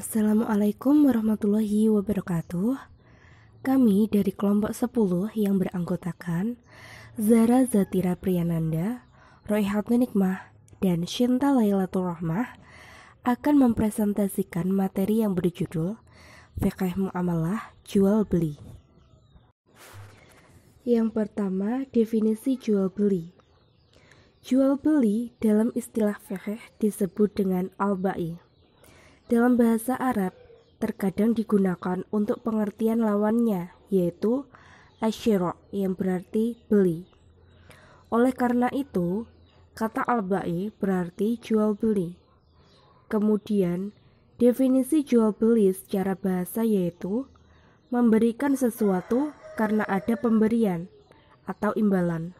Assalamualaikum warahmatullahi wabarakatuh. Kami dari kelompok 10 yang beranggotakan Zara Zatira Priyananda, Roihatun Nikmah, dan Shinta Lailatul Rahmah akan mempresentasikan materi yang berjudul Fiqh Muamalah Jual Beli. Yang pertama, definisi jual beli. Jual beli dalam istilah fiqh disebut dengan al-bai'. Dalam bahasa Arab, terkadang digunakan untuk pengertian lawannya, yaitu asyira' yang berarti beli. Oleh karena itu, kata al-bai' berarti jual beli. Kemudian, definisi jual beli secara bahasa yaitu memberikan sesuatu karena ada pemberian atau imbalan.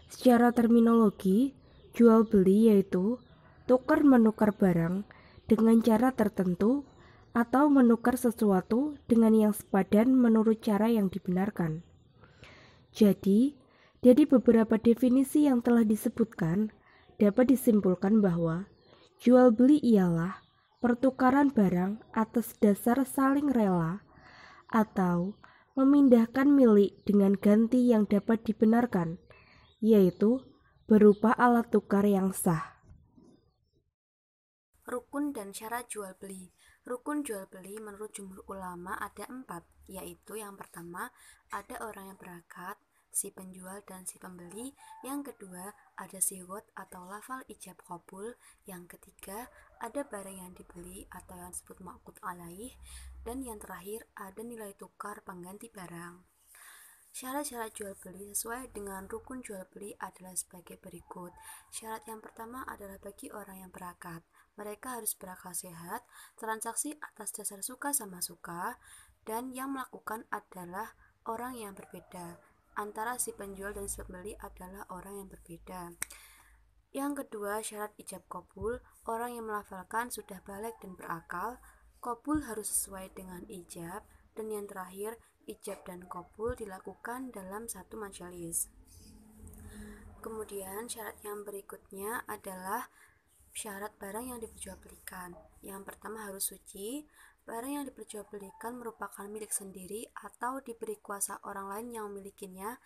Secara terminologi, jual beli yaitu tukar menukar barang dengan cara tertentu atau menukar sesuatu dengan yang sepadan menurut cara yang dibenarkan. Jadi, dari beberapa definisi yang telah disebutkan, dapat disimpulkan bahwa jual beli ialah pertukaran barang atas dasar saling rela atau memindahkan milik dengan ganti yang dapat dibenarkan, yaitu berupa alat tukar yang sah. Rukun dan syarat jual beli. Rukun jual beli menurut jumhur ulama ada 4, yaitu yang pertama ada orang yang berakad, si penjual dan si pembeli. Yang kedua ada sigot atau lafal ijab qabul. Yang ketiga ada barang yang dibeli atau yang disebut ma'qud alaih. Dan yang terakhir ada nilai tukar pengganti barang. Syarat-syarat jual beli sesuai dengan rukun jual beli adalah sebagai berikut. Syarat yang pertama adalah bagi orang yang berakad. Mereka harus berakal sehat, transaksi atas dasar suka sama suka, dan yang melakukan adalah orang yang berbeda. Antara si penjual dan si pembeli adalah orang yang berbeda. Yang kedua, syarat ijab qabul. Orang yang melafalkan sudah balik dan berakal. Qabul harus sesuai dengan ijab. Dan yang terakhir, ijab dan qabul dilakukan dalam satu majelis. Kemudian syarat yang berikutnya adalah syarat barang yang diperjualbelikan. Yang pertama harus suci. Barang yang diperjualbelikan merupakan milik sendiri atau diberi kuasa orang lain yang memilikinya.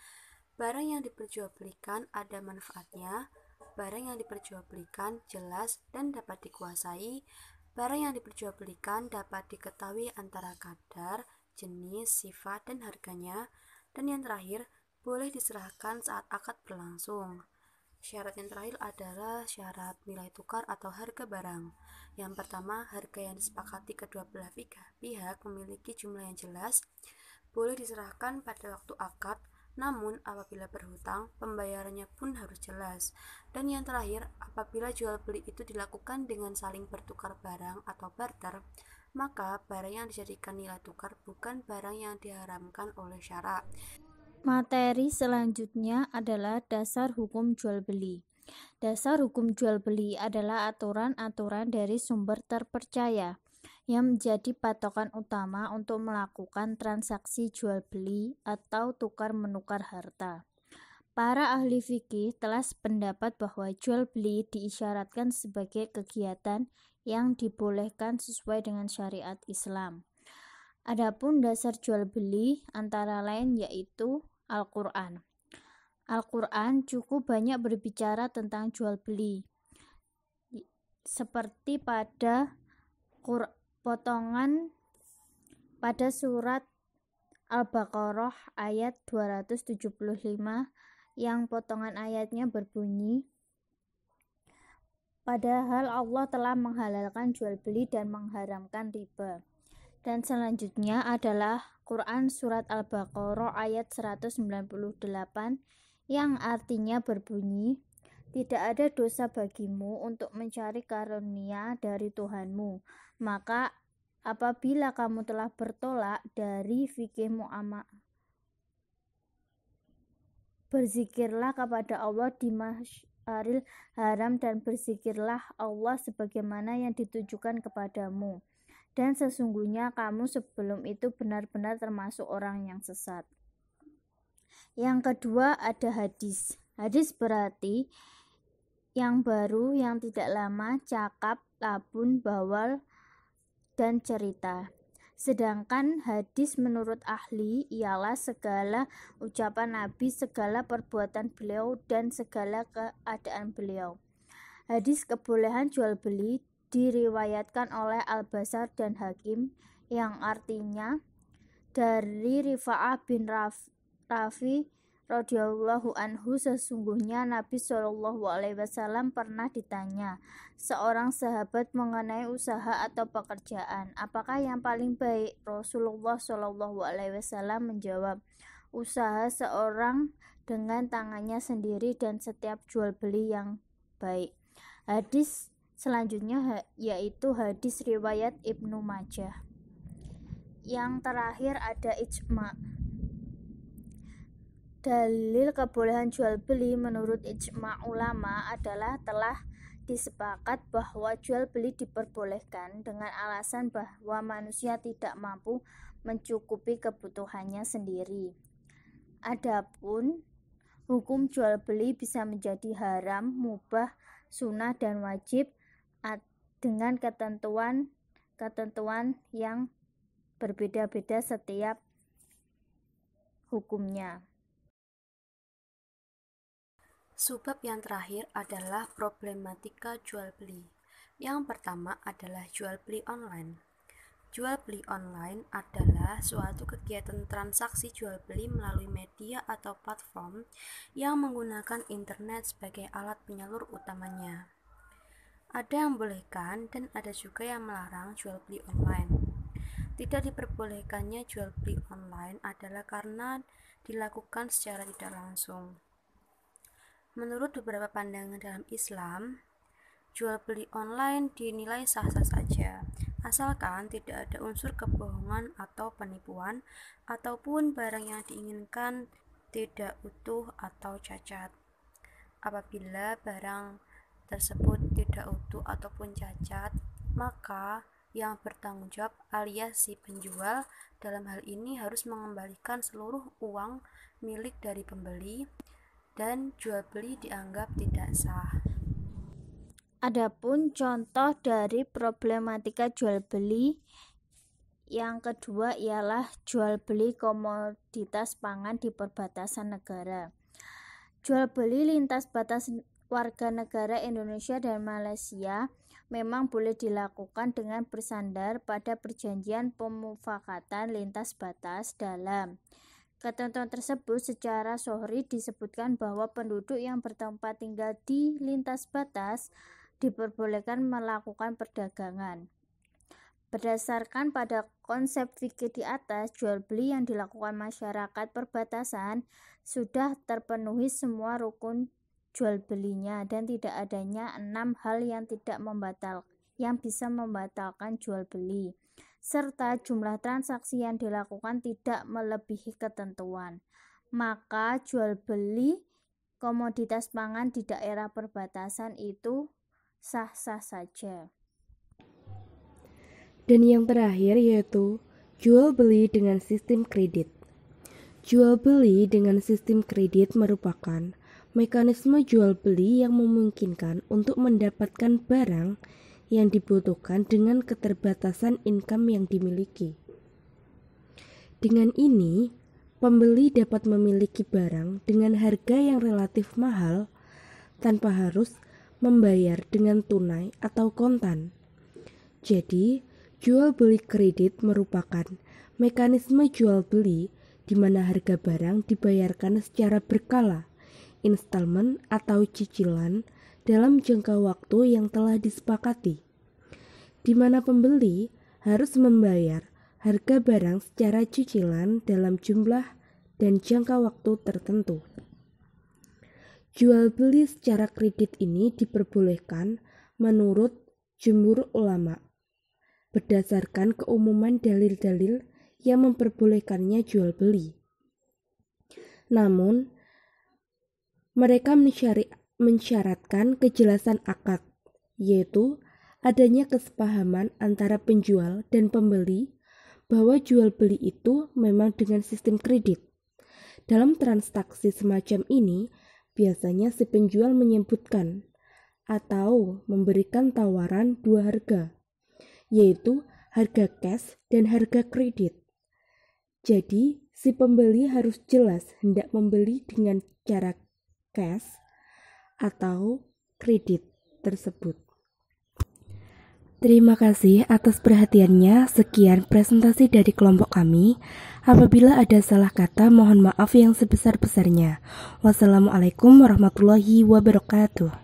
Barang yang diperjualbelikan ada manfaatnya. Barang yang diperjualbelikan jelas dan dapat dikuasai. Barang yang diperjualbelikan dapat diketahui antara kadar, jenis, sifat, dan harganya. Dan yang terakhir, boleh diserahkan saat akad berlangsung. Syarat yang terakhir adalah syarat nilai tukar atau harga barang. Yang pertama, harga yang disepakati kedua belah pihak memiliki jumlah yang jelas, boleh diserahkan pada waktu akad, namun apabila berhutang, pembayarannya pun harus jelas. Dan yang terakhir, apabila jual beli itu dilakukan dengan saling bertukar barang atau barter, maka barang yang dijadikan nilai tukar bukan barang yang diharamkan oleh syara'. Materi selanjutnya adalah dasar hukum jual beli. Dasar hukum jual beli adalah aturan-aturan dari sumber terpercaya yang menjadi patokan utama untuk melakukan transaksi jual beli atau tukar menukar harta. Para ahli fikih telah sependapat bahwa jual beli diisyaratkan sebagai kegiatan yang dibolehkan sesuai dengan syariat Islam. Adapun dasar jual beli antara lain yaitu Al-Quran. Al-Quran cukup banyak berbicara tentang jual beli, seperti pada potongan pada surat Al-Baqarah ayat 275 yang potongan ayatnya berbunyi, padahal Allah telah menghalalkan jual beli dan mengharamkan riba. Dan selanjutnya adalah Quran Surat Al-Baqarah ayat 198 yang artinya berbunyi, tidak ada dosa bagimu untuk mencari karunia dari Tuhanmu. Maka apabila kamu telah bertolak dari fikih muamalah, berzikirlah kepada Allah di Masyaril Haram dan berzikirlah Allah sebagaimana yang ditujukan kepadamu. Dan sesungguhnya kamu sebelum itu benar-benar termasuk orang yang sesat. Yang kedua ada hadis. Hadis berarti yang baru, yang tidak lama, cakap, labun, bawal, dan cerita. Sedangkan hadis menurut ahli ialah segala ucapan Nabi, segala perbuatan beliau, dan segala keadaan beliau. Hadis kebolehan jual beli diriwayatkan oleh Al-Bazzar dan Hakim, yang artinya dari Rifa'ah bin Rafi radhiyallahu anhu, sesungguhnya Nabi SAW pernah ditanya seorang sahabat mengenai usaha atau pekerjaan, apakah yang paling baik? Rasulullah SAW menjawab, usaha seorang dengan tangannya sendiri dan setiap jual beli yang baik. Hadis selanjutnya yaitu hadis riwayat Ibnu Majah. Yang terakhir ada ijma'. Dalil kebolehan jual beli menurut ijma' ulama adalah telah disepakat bahwa jual beli diperbolehkan dengan alasan bahwa manusia tidak mampu mencukupi kebutuhannya sendiri. Adapun hukum jual beli bisa menjadi haram, mubah, sunnah, dan wajib dengan ketentuan yang berbeda-beda setiap hukumnya. Subbab yang terakhir adalah problematika jual beli. Yang pertama adalah jual beli online. Jual beli online adalah suatu kegiatan transaksi jual beli melalui media atau platform yang menggunakan internet sebagai alat penyalur utamanya. Ada yang membolehkan dan ada juga yang melarang jual beli online. Tidak diperbolehkannya jual beli online adalah karena dilakukan secara tidak langsung. Menurut beberapa pandangan dalam Islam, jual beli online dinilai sah-sah saja, asalkan tidak ada unsur kebohongan atau penipuan, ataupun barang yang diinginkan tidak utuh atau cacat. Apabila barang tersebut tidak utuh ataupun cacat, maka yang bertanggung jawab alias si penjual dalam hal ini harus mengembalikan seluruh uang milik dari pembeli, dan jual beli dianggap tidak sah. Adapun contoh dari problematika jual beli yang kedua ialah jual beli komoditas pangan di perbatasan negara. Jual beli lintas batas warga negara Indonesia dan Malaysia memang boleh dilakukan dengan bersandar pada perjanjian pemufakatan lintas batas. Dalam ketentuan tersebut secara shohri disebutkan bahwa penduduk yang bertempat tinggal di lintas batas diperbolehkan melakukan perdagangan. Berdasarkan pada konsep fikih di atas, jual beli yang dilakukan masyarakat perbatasan sudah terpenuhi semua rukun jual belinya dan tidak adanya 6 hal yang bisa membatalkan jual beli, serta jumlah transaksi yang dilakukan tidak melebihi ketentuan. Maka jual beli komoditas pangan di daerah perbatasan itu sah-sah saja. Dan yang terakhir yaitu jual beli dengan sistem kredit. Jual beli dengan sistem kredit merupakan mekanisme jual beli yang memungkinkan untuk mendapatkan barang yang dibutuhkan dengan keterbatasan income yang dimiliki. Dengan ini, pembeli dapat memiliki barang dengan harga yang relatif mahal tanpa harus membayar dengan tunai atau kontan. Jadi, jual beli kredit merupakan mekanisme jual beli di mana harga barang dibayarkan secara berkala, instalmen atau cicilan dalam jangka waktu yang telah disepakati, di mana pembeli harus membayar harga barang secara cicilan dalam jumlah dan jangka waktu tertentu. Jual beli secara kredit ini diperbolehkan menurut jumhur ulama, berdasarkan keumuman dalil-dalil yang memperbolehkannya jual beli. Namun, mereka mensyaratkan kejelasan akad, yaitu adanya kesepahaman antara penjual dan pembeli bahwa jual beli itu memang dengan sistem kredit. Dalam transaksi semacam ini, biasanya si penjual menyebutkan atau memberikan tawaran 2 harga, yaitu harga cash, dan harga kredit. Jadi, si pembeli harus jelas hendak membeli dengan cara cash atau kredit tersebut. Terima kasih atas perhatiannya. Sekian presentasi dari kelompok kami. Apabila ada salah kata, mohon maaf yang sebesar-besarnya. Wassalamualaikum warahmatullahi wabarakatuh.